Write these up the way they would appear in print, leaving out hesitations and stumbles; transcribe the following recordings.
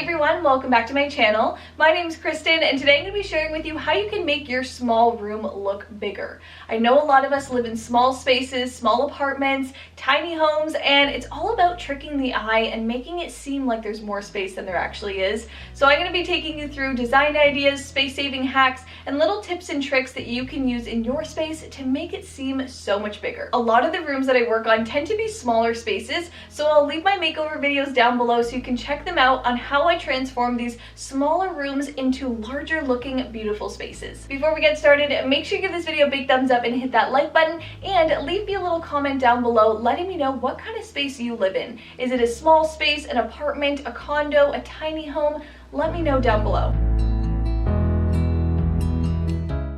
everyone, welcome back to my channel. My name is Kristen and today I'm going to be sharing with you how you can make your small room look bigger. I know a lot of us live in small spaces, small apartments, tiny homes, and it's all about tricking the eye and making it seem like there's more space than there actually is. So I'm going to be taking you through design ideas, space-saving hacks, and little tips and tricks that you can use in your space to make it seem so much bigger. A lot of the rooms that I work on tend to be smaller spaces, so I'll leave my makeover videos down below so you can check them out on how I transform these smaller rooms into larger looking beautiful spaces. Before we get started, make sure you give this video a big thumbs up and hit that like button, and leave me a little comment down below letting me know what kind of space you live in. Is it a small space, an apartment, a condo, a tiny home? Let me know down below.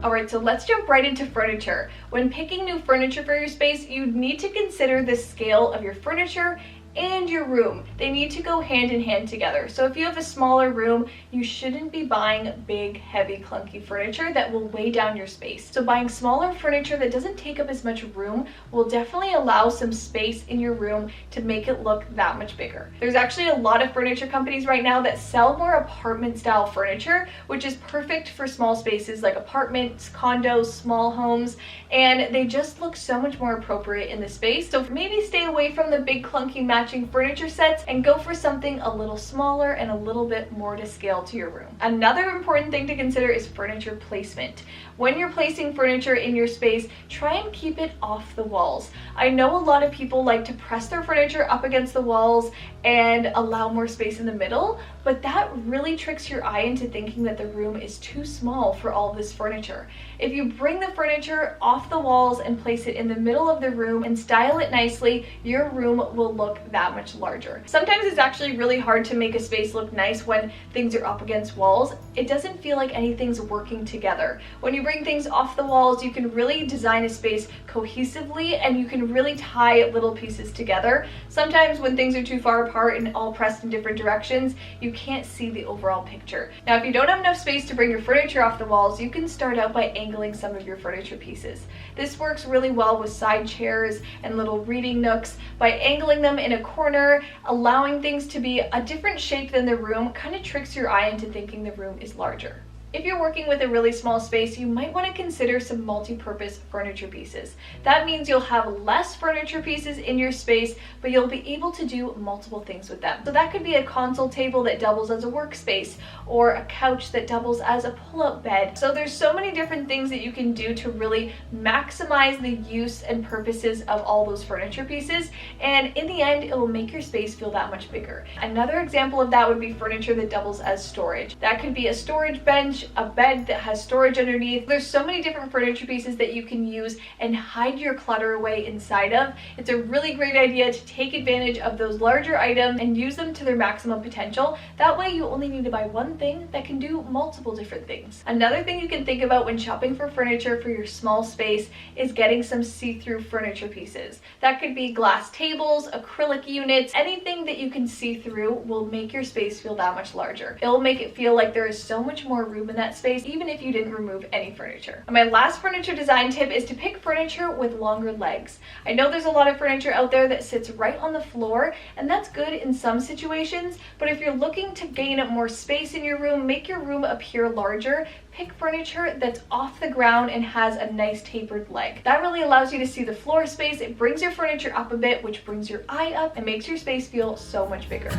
Alright, so let's jump right into furniture. When picking new furniture for your space, you need to consider the scale of your furniture and your room. They need to go hand in hand together. So if you have a smaller room, you shouldn't be buying big, heavy, clunky furniture that will weigh down your space. So buying smaller furniture that doesn't take up as much room will definitely allow some space in your room to make it look that much bigger. There's actually a lot of furniture companies right now that sell more apartment style furniture, which is perfect for small spaces like apartments, condos, small homes, and they just look so much more appropriate in the space. So maybe stay away from the big clunky matching furniture sets and go for something a little smaller and a little bit more to scale to your room. Another important thing to consider is furniture placement. When you're placing furniture in your space, try and keep it off the walls. I know a lot of people like to press their furniture up against the walls and allow more space in the middle, but that really tricks your eye into thinking that the room is too small for all this furniture. If you bring the furniture off the walls and place it in the middle of the room and style it nicely, your room will look that much larger. Sometimes it's actually really hard to make a space look nice when things are up against walls. It doesn't feel like anything's working together. When you bring things off the walls, you can really design a space cohesively and you can really tie little pieces together. Sometimes when things are too far apart and all pressed in different directions, you can't see the overall picture. Now, if you don't have enough space to bring your furniture off the walls, you can start out by angling some of your furniture pieces. This works really well with side chairs and little reading nooks. By angling them in a corner, allowing things to be a different shape than the room kind of tricks your eye into thinking the room is larger. If you're working with a really small space, you might want to consider some multi-purpose furniture pieces. That means you'll have less furniture pieces in your space, but you'll be able to do multiple things with them. So that could be a console table that doubles as a workspace, or a couch that doubles as a pull-out bed. So there's so many different things that you can do to really maximize the use and purposes of all those furniture pieces, and in the end, it will make your space feel that much bigger. Another example of that would be furniture that doubles as storage. That could be a storage bench, a bed that has storage underneath. There's so many different furniture pieces that you can use and hide your clutter away inside of. It's a really great idea to take advantage of those larger items and use them to their maximum potential. That way you only need to buy one thing that can do multiple different things. Another thing you can think about when shopping for furniture for your small space is getting some see-through furniture pieces. That could be glass tables, acrylic units, anything that you can see through will make your space feel that much larger. It will make it feel like there is so much more room in that space, even if you didn't remove any furniture. And my last furniture design tip is to pick furniture with longer legs. I know there's a lot of furniture out there that sits right on the floor, and that's good in some situations, but if you're looking to gain more space in your room, make your room appear larger, pick furniture that's off the ground and has a nice tapered leg. That really allows you to see the floor space. It brings your furniture up a bit, which brings your eye up and makes your space feel so much bigger.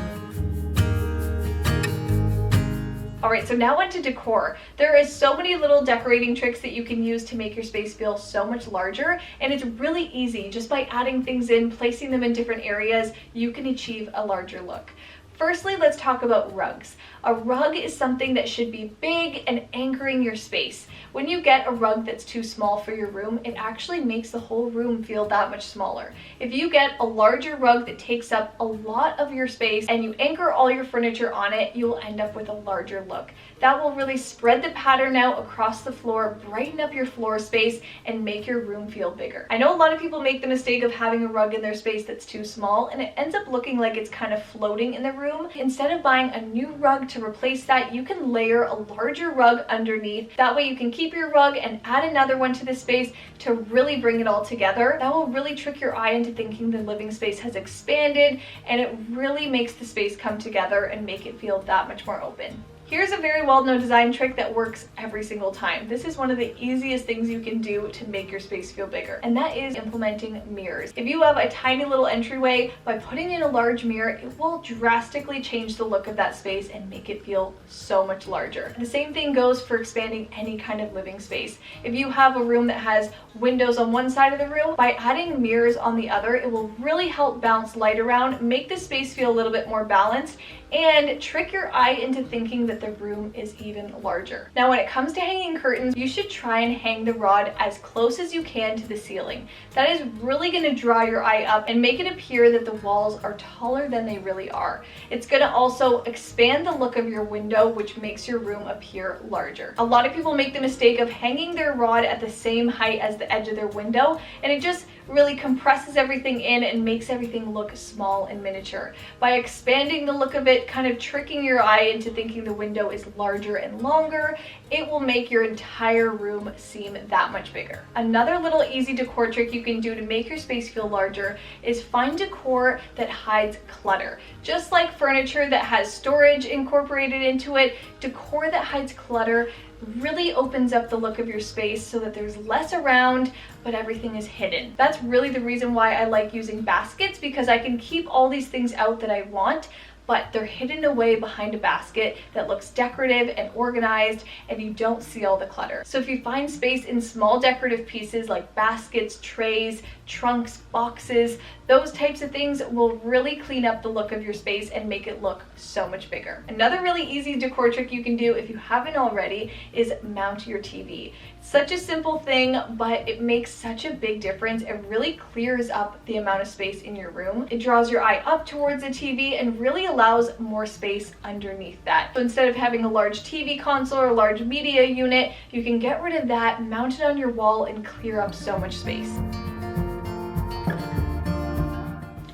Alright, so now on to decor. There is so many little decorating tricks that you can use to make your space feel so much larger, and it's really easy. Just by adding things in, placing them in different areas, you can achieve a larger look. Firstly, let's talk about rugs. A rug is something that should be big and anchoring your space. When you get a rug that's too small for your room, it actually makes the whole room feel that much smaller. If you get a larger rug that takes up a lot of your space and you anchor all your furniture on it, you will end up with a larger look. That will really spread the pattern out across the floor, brighten up your floor space, and make your room feel bigger. I know a lot of people make the mistake of having a rug in their space that's too small, and it ends up looking like it's kind of floating in the room room, instead of buying a new rug to replace that, you can layer a larger rug underneath. That way you can keep your rug and add another one to the space to really bring it all together. That will really trick your eye into thinking the living space has expanded, and it really makes the space come together and make it feel that much more open. Here's a very well-known design trick that works every single time. This is one of the easiest things you can do to make your space feel bigger, and that is implementing mirrors. If you have a tiny little entryway, by putting in a large mirror, it will drastically change the look of that space and make it feel so much larger. The same thing goes for expanding any kind of living space. If you have a room that has windows on one side of the room, by adding mirrors on the other, it will really help bounce light around, make the space feel a little bit more balanced, and trick your eye into thinking that the room is even larger. Now, when it comes to hanging curtains, you should try and hang the rod as close as you can to the ceiling. That is really going to draw your eye up and make it appear that the walls are taller than they really are. It's going to also expand the look of your window, which makes your room appear larger. A lot of people make the mistake of hanging their rod at the same height as the edge of their window, and it just really compresses everything in and makes everything look small and miniature. By expanding the look of it, kind of tricking your eye into thinking the window is larger and longer, it will make your entire room seem that much bigger. Another little easy decor trick you can do to make your space feel larger is find decor that hides clutter. Just like furniture that has storage incorporated into it, decor that hides clutter really opens up the look of your space so that there's less around, but everything is hidden. That's really the reason why I like using baskets, because I can keep all these things out that I want, but they're hidden away behind a basket that looks decorative and organized, and you don't see all the clutter. So if you find space in small decorative pieces like baskets, trays, trunks, boxes, those types of things will really clean up the look of your space and make it look so much bigger. Another really easy decor trick you can do if you haven't already is mount your TV. Such a simple thing, but it makes such a big difference. It really clears up the amount of space in your room. It draws your eye up towards the TV and really allows more space underneath that. So instead of having a large TV console or a large media unit, you can get rid of that, mount it on your wall, and clear up so much space.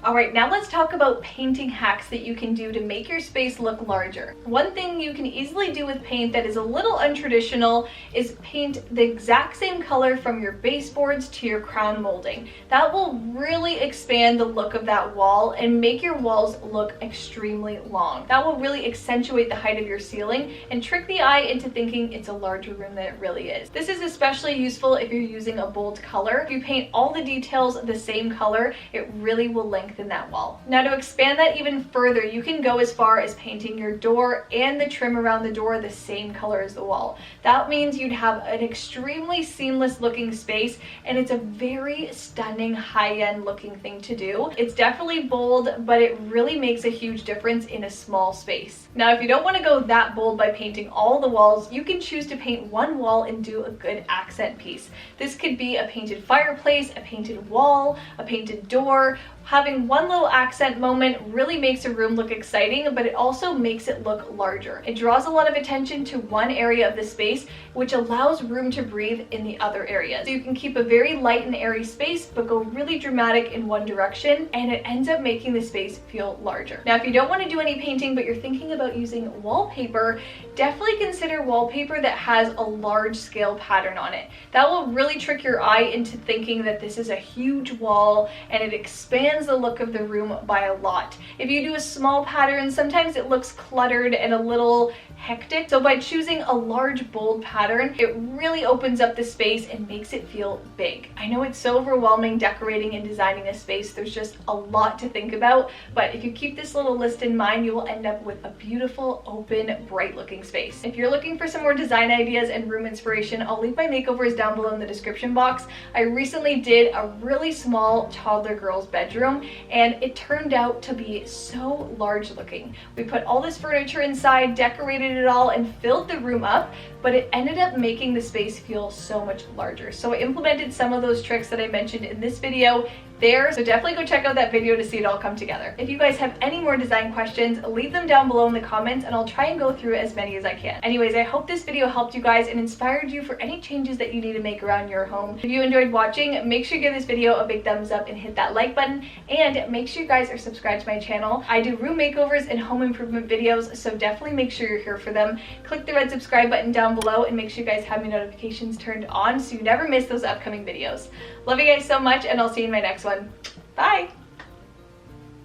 Alright, now let's talk about painting hacks that you can do to make your space look larger. One thing you can easily do with paint that is a little untraditional is paint the exact same color from your baseboards to your crown molding. That will really expand the look of that wall and make your walls look extremely long. That will really accentuate the height of your ceiling and trick the eye into thinking it's a larger room than it really is. This is especially useful if you're using a bold color. If you paint all the details the same color, it really will lengthen that wall. Now, to expand that even further, you can go as far as painting your door and the trim around the door the same color as the wall. That means you'd have an extremely seamless looking space, and it's a very stunning high-end looking thing to do. It's definitely bold, but it really makes a huge difference in a small space. Now, if you don't want to go that bold by painting all the walls, you can choose to paint one wall and do a good accent piece. This could be a painted fireplace, a painted wall, a painted door. Having one little accent moment really makes a room look exciting, but it also makes it look larger. It draws a lot of attention to one area of the space, which allows room to breathe in the other areas. So you can keep a very light and airy space, but go really dramatic in one direction, and it ends up making the space feel larger. Now, if you don't want to do any painting, but you're thinking about using wallpaper, definitely consider wallpaper that has a large scale pattern on it. That will really trick your eye into thinking that this is a huge wall, and it expands the look of the room by a lot. If you do a small pattern, sometimes it looks cluttered and a little hectic. So by choosing a large, bold pattern, it really opens up the space and makes it feel big. I know it's so overwhelming decorating and designing a space. There's just a lot to think about, but if you keep this little list in mind, you will end up with a beautiful, open, bright looking space. If you're looking for some more design ideas and room inspiration, I'll leave my makeovers down below in the description box. I recently did a really small toddler girl's bedroom, and it turned out to be so large looking. We put all this furniture inside, decorated it all, and filled the room up, but it ended up making the space feel so much larger. So I implemented some of those tricks that I mentioned in this video there. So definitely go check out that video to see it all come together. If you guys have any more design questions, leave them down below in the comments and I'll try and go through as many as I can. Anyways, I hope this video helped you guys and inspired you for any changes that you need to make around your home. If you enjoyed watching, make sure you give this video a big thumbs up and hit that like button, and make sure you guys are subscribed to my channel. I do room makeovers and home improvement videos, so definitely make sure you're here for them. Click the red subscribe button down below and make sure you guys have your notifications turned on so you never miss those upcoming videos. Love you guys so much, and I'll see you in my next one. Bye!